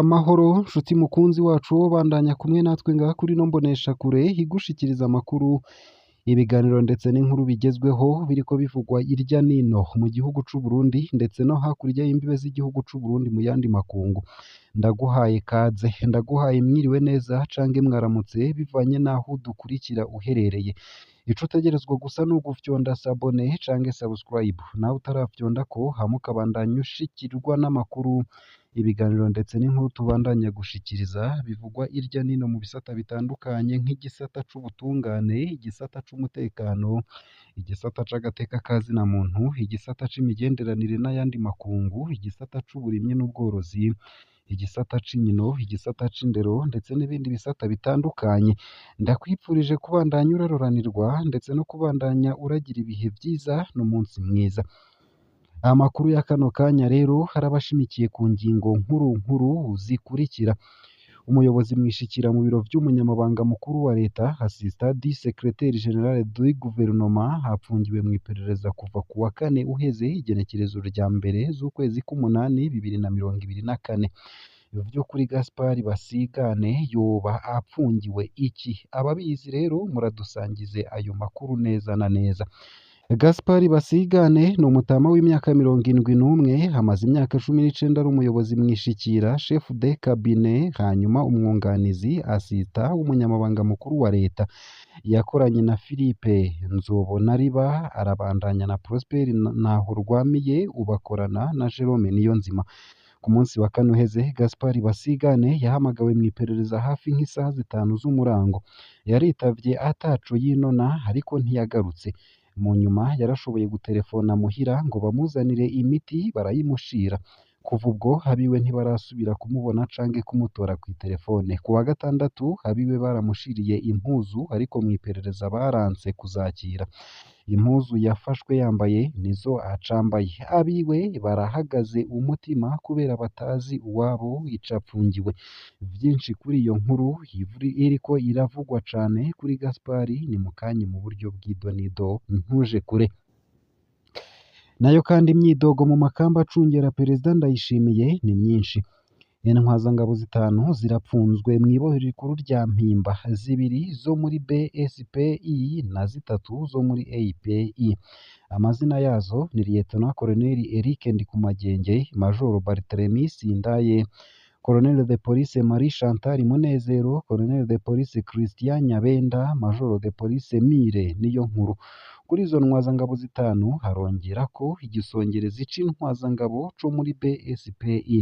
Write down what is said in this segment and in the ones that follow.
Amahoro nshuti mukunzi wacu wo bandanya kumwe natwe ngaha kuri no mbonesha kure igushikiriza amakuru ibiganiro ndetse n'inkuru bigezweho biriko bivugwa irya nino mu gihugu c'u Burundi ndetse no hakurya y'imbibe z'igihugu c'u Burundi mu yandi makungu ndaguhaye kaze ndaguhaye mwiriwe neza cange mwaramutse bivanye naho dukurikira uherereye ico utegerezwa gusa n'ugufyonda sabone cange subscribe nawe utarafyonda ko hamuka bandanya ushikirwa n'amakuru ibiganiro ndetse n'inkuru tubandanya gushikiriza bivugwa irya nino mu bisata bitandukanye nk'igisata c'ubutungane igisata c'umutekano igisata c'agateka kazina muntu igisata c'imigenderanire n'ayandi makungu igisata c'uburimyi n'ubworozi igisata c'inkino igisata c'indero ndetse n'ibindi bisata bitandukanye ndakwipfurije kubandanya uraroranirwa ndetse no kubandanya uragira ibihe vyiza n'umunsi mwiza amakuru ya kano kanya rero harabashimikiye ku ngingo nkuru zikurikira umuyobozi mwishikira mu biro vy'umunyamabanga mukuru wa leta assistant du secrétaire général du gouvernement hapfungiwe mu iperereza kuva ku wa kane uheze igenekerezo rya mbere z'ukwezi k'umunani 2024 ivyo kuri Gaspard Basigane yoba apfungiwe iki ababizi rero muradusangize ayo makuru neza na neza Gaspard Basigane ni umutama w'imyaka 71 hamaze imyaka 19 ari umuyobozi mwishikira chef de cabinet hanyuma umwunganizi asita w'umunyamabanga mukuru wa leta yakoranye na Philippe Nzobonariba arabandanya na Prosper Ntahurwamiye ubakorana na Jerome Niyonzima ku munsi wa kane uheze Gaspard Basigane yahamagawe mu iperereza hafi nk'isaha 5 z'umurango yaritavye ataco yinona ariko ntiyagarutse mu nyuma yarashoboye gutelefona muhira ngo bamuzanire imiti barayimushira kuva ubwo habiwe ntibarasubira kumubona canke kumutora ku telefone ku wa gatandatu habiwe baramushiriye impuzu ariko mu iperereza baranse kuzakira impuzu yafashwe yambaye nizo acambaye abiwe barahagaze umutima kubera batazi uwabo icapfungiwe vyinshi kuri iyo nkuru iriko iravugwa cane kuri Gaspard ni mukanye mu buryo bw'idonido ntuje kure nayo kandi imyidogo mu makamba acungera perezida Ndayishimiye ni myinshi intwazangabo 5 zirapfunzwe mu ibohero rikuru rya Mpimba 2 zo muri BSPI na 3 zo muri API amazina yazo ni Lieutenant Colonel Eric Ndikumagenge Major Barthélemy Sindaye Colonel de Police Marie Chantal Munezero Colonel de Police Christian Nyabenda Major de Police Mire niyo nkuru kuri izo ntwazangabo 5 harongera ko igisongerezi c'intwazangabo co muri BSPI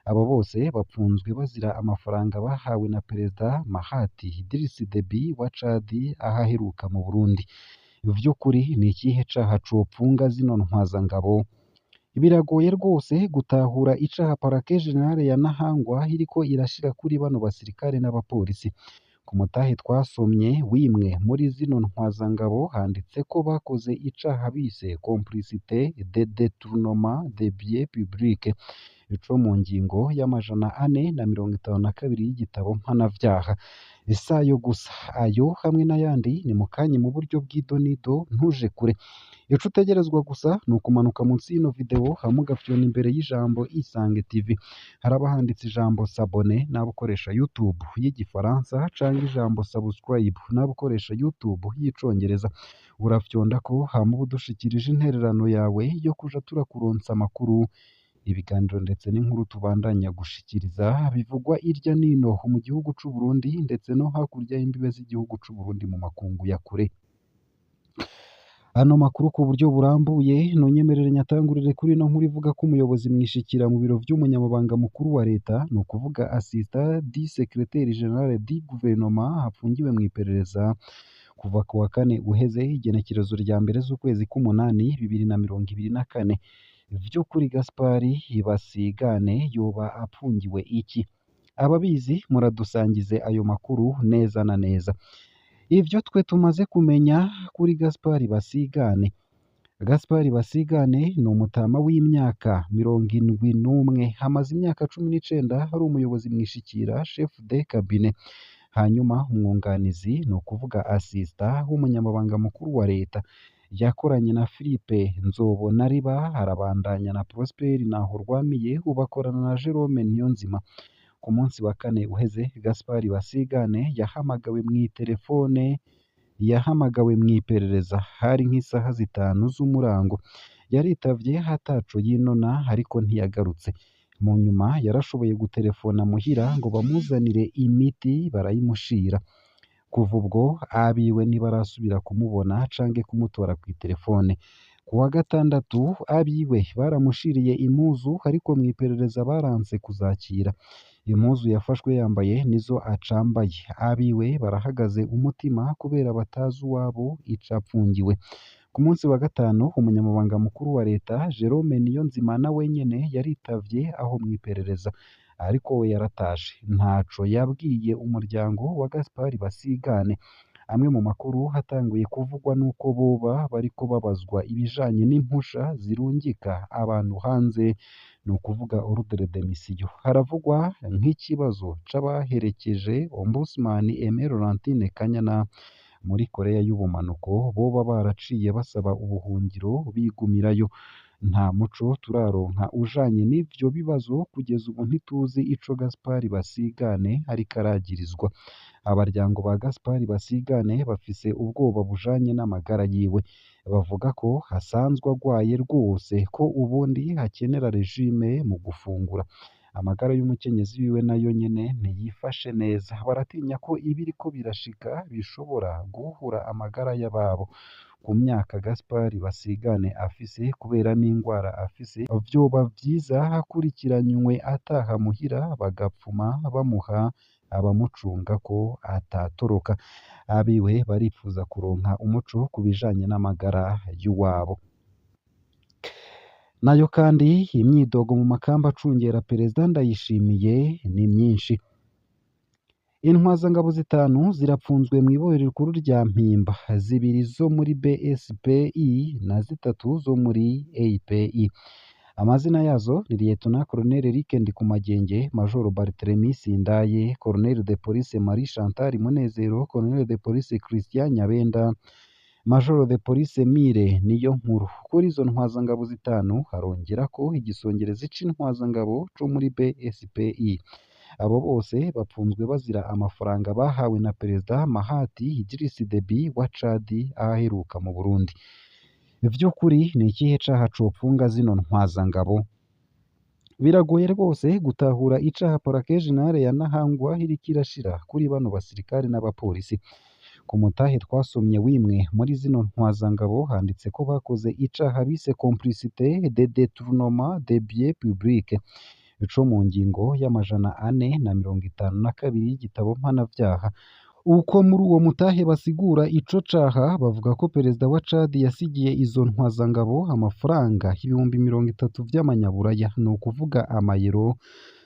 abo bose bapfunzwe bazira amafaranga bahawe na perezida Mahati Idriss Deby wa Chad ahaheruka mu Burundi ivy'ukuri ni ikihe caha copfunga zino ntwazangabo biragoye rwose gutahura icaha Parquet General ya Nahangwa iriko irashira kuri bano basirikare n'abapolisi ku mutahe twasomye wimwe muri zino ntwazangabo handitse ko bakoze icaha bise complicité de détournement de biens publics ico mu ngingo y'amajana 452 y'igitabo mpanavyaha isayo gusa ayo hamwe n'ayandi ni mukanye mu buryo bw'idonido ntuje kure ico utegerezwa gusa ni ukumanuka munsi y'ino video hamugafyona imbere y'ijambo Isange TV haraba handitse ijambo sabone nabukoresha YouTube y'igifaransa canke ijambo subscribe nabukoresha YouTube y'icongereza urafyonda ko hamuba udushikirije intererano yawe yo kuja turakuronsa amakuru ibiganiro ndetse n'inkuru tubandanya gushikiriza bivugwa irya nino mu gihugu c'u Burundi ndetse no hakurya y'imbibe z'igihugu c'u Burundi mu makungu ya kure ano makuru ku buryo burambuye nonyemerere nyatangurire kuri no nkuru ivuga ko umuyobozi mwishikira mu biro vy'umunyamabanga mukuru wa leta no kuvuga assistant du secrétaire général du gouvernement hafungiwe mu iperereza kuva ku wa kane uheze igenekerezo rya mbere z'ukwezi k'umunani 2024 vyo kuri Gaspard Basigane yoba apfungiwe iki ababizi muradusangize ayo makuru neza na neza ivyo twe tumaze kumenya kuri Gaspard Basigane Gaspard Basigane ni umutama w'imyaka 71 hamaze imyaka 19 ari umuyobozi mwishikira chef de cabinet hanyuma umwunganizi ni ukuvuga assistant w'umunyamabanga mukuru wa leta yakoranye na Philippe Nzobonariba arabandanya na Prosper Nahorwamiye ubakorana na Jerome Niyonzima. Ku munsi wa kane uheze Gaspard Basigane yahamagawe mu iperereza hari nk'isaha 5 z'umurango. Yaritavye hataco yinona ariko ntiyagarutse. Mu nyuma yarashoboye gutelefona muhira ngo bamuzanire imiti barayimushira. Kuva ubwo abiwe ntibarasubira kumubona canke kumutora kw'iterefone. Ku wa gatandatu abiwe baramushiriye impuzu ariko mu iperereza baranse kuzakira. Impuzu yafashwe yambaye nizo acambaye. Abiwe barahagaze umutima kubera batazi uwabo ico apfungiwe. Ku munsi wa gatanu umunyamabanga mukuru wa leta Jerome Niyonzima na wenyene yaritavye aho mu iperereza ariko we yaratashe ntaco yabwiye umuryango wa Gaspard Basigane. Amwe mu makuru hatanguye kuvugwa nuko boba bariko babazwa ibijanye n'impusha zirungika abantu hanze, ni ukuvuga ordre de mission. Haravugwa nk'ikibazo c'abaherekeje Ombudsman Aimé Laurentine Kanyana muri Korea y'ubumanuko boba baraciye basaba ubuhungiro bigumirayo. Nta muco turaronka ujanye n'ivyo bibazo kugeza ubu ntituzi ico Gaspard Basigane ariko aragirizwa. Abaryango ba Gaspard Basigane bafise ubwoba bujanye n'amagara yiwe. Bavuga ko hasanzwe agwaye rwose ko ubundi hakenera regime mu gufungura. Amagara y'umukenyezi wiwe nayo nyene ntiyifashe neza. Baratinya ko ibiriko birashika bishobora guhura amagara y'ababo. Ku myaka Gaspard Basigane afise kubera n'ingwara afise, vyoba vyiza hakurikiranywe ataha muhira bagapfuma bamuha abamucunga ko atatoroka. Abiwe baripfuza kuronka umuco ku bijanye n'amagara y'uwabo. Nayo kandi imyidogo mu makamba acungera Perezida Ndayishimiye ni myinshi. Intwazangabo 5 zirapfunzwe mu ibohero rikuru rya Mpimba, 2 zo muri BSPI na 3 zo muri API. Amazina yazo ni Lieutenant Colonel Eric Ndikumagenge, Major Barthélemy Sindaye, Colonel de Police Marie Chantal Munezero, Colonel de Police Christian Nyabenda, Major de Police Mire Niyonkuru. Kuri izo ntwazangabo 5 harongera ko igisongerezi c'intwazangabo co muri BSPI. Abo bose bapfunzwe bazira amafaranga bahawe na Perezida Mahati Idriss Deby wa Chad aheruka mu Burundi. Vy'ukuri ni ikihe caha copfunga zino ntwazangabo? Biragoye rwose gutahura icaha Parquet General ya Ntahangwa iriko irashira kuri bano basirikare n'abapolisi. Ku mutahe twasomye wimwe muri zino ntwazangabo handitse ko bakoze icaha bise complicité de détournement des biens publics, ico mu ngingo y'amajana 452 y'igitabo mpanavyaha. Uko muri uwo mutahe basigura ico caha, bavuga ko Perezida wa Chad yasigiye izo ntwazangabo amafaranga 30,000 vy'amanyaburaya, ni ukuvuga amayero,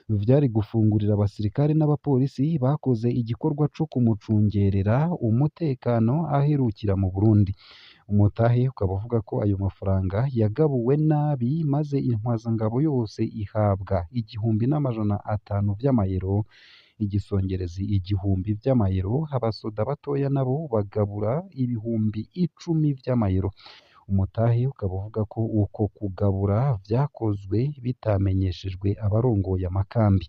vyari gufungurira abasirikare n'abapolisi bakoze igikorwa co kumucungerera umutekano aherukira mu Burundi. Umutahe ukaba uvuga ko ayo mafaranga yagabuwe nabi maze intwazangabo yose ihabwa 1,500 vy'amayero, igisongerezi 1,000 vy'amayero, abasoda batoya nabo bagabura 10,000 vy'amayero. Umutahe ukaba uvuga ko uko kugabura vyakozwe bitamenyeshejwe abarongoye amakambi.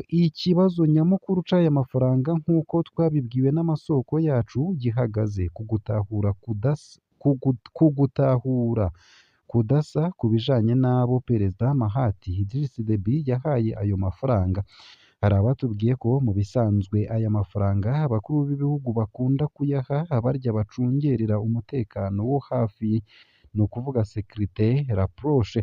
Ikibazo nyamukuru c'aya mafaranga nk'uko twabibwiwe n'amasoko yacu gihagaze kugutahura kudasa ku bijanye n'abo Perezida Mahati Idriss Deby yahaye ayo mafaranga. Hari abatubwiye ko mu bisanzwe aya mafaranga abakuru b'ibihugu bakunda kuyaha abarya bacungerera umutekano wo hafi, ni ukuvuga sécurité rapproche.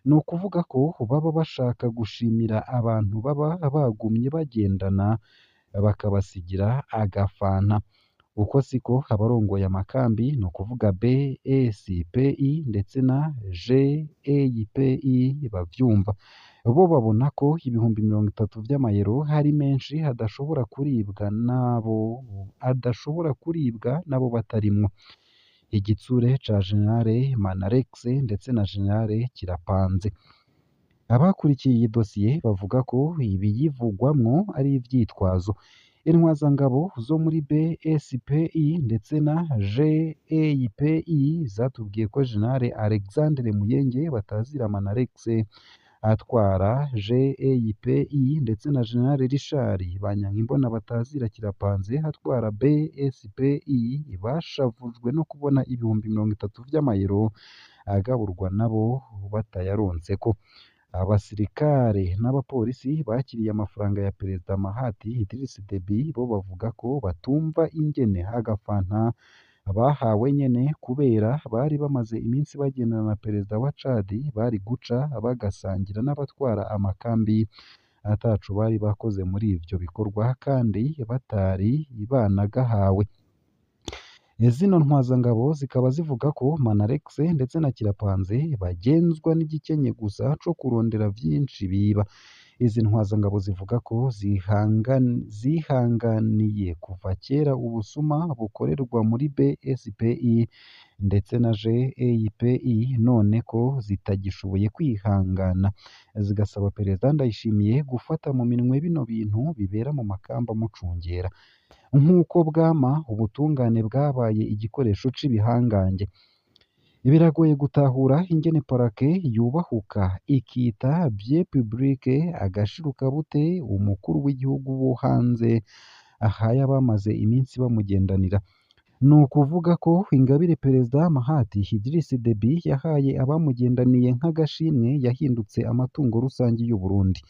Ni ukuvuga ko baba bashaka gushimira abantu baba bagumye bagendana bakabasigira agafanta. Uko siko abarongoye amakambi, ni ukuvuga BSPI ndetse na GAPI bavyumva. Bo babona ko 30,000 vy'amayero hari menshi adashobora kuribwa nabo batarimwo. Igitsure ca General Manarex ndetse na General Kirapanze. Abakurikiye iyi dosiye bavuga ko ibiyivugwamwo ari ivyitwazo. intwazangabo zo muri BSPI ndetse na GEPI zatubwiye ko General Alexandre Muyenge batazira Manarex atwara GEPI ndetse na General Richard Banyankimbona batazira Kirapanze atwara BSPI bashavujwe no kubona ibihumbi 30 by'amayero agaburwa nabo batayaronseko. Abasirikare n'abapolisi bakiriye amafaranga ya Perezida Mahathi Idriss Deby bo bavuga ko batumva ingene agafanta bahawe nyene kubera bari bamaze iminsi bagendana na Perezida wa Chad bari guca bagasangira n'abatwara amakambi ataco bari bakoze muri ivyo bikorwa kandi batari banagahawe. Zino ntwazangabo zikaba zivuga ko Manarex ndetse na Kirapanze bagenzwa n'igikenye gusa co kurondera vyinshi biba. Izi ntwazangabo zivuga ko zihanganiye kuva kera ubusuma bukorerwa muri BSPI ndetse na GEPI none ko zitagishoboye kwihangana, zigasaba Perezida Ndayishimiye gufata mu minwe bino bintu bibera mu makamba amucungera. Nk'uko bwama ubutungane bwabaye igikoresho c'ibihangange. Biragoye gutahura ingene parake yubahuka ikita bien public agashiruka bute umukuru w'igihugu wo hanze ahaye abamaze iminsi bamugendanira. Ni ukuvuga ko Ingabire Perezida Mahathi Idriss Deby yahaye abamugendaniye nk'agashimwe yahindutse amatungo rusange y'u Burundi.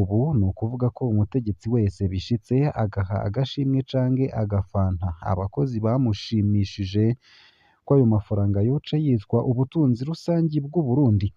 Ubu ni ukuvuga ko umutegetsi wese bishitse agaha agashimwe canke agafanta abakozi bamushimishije ko ayo mafaranga yoca yitwa ubutunzi rusangi bw'u Burundi.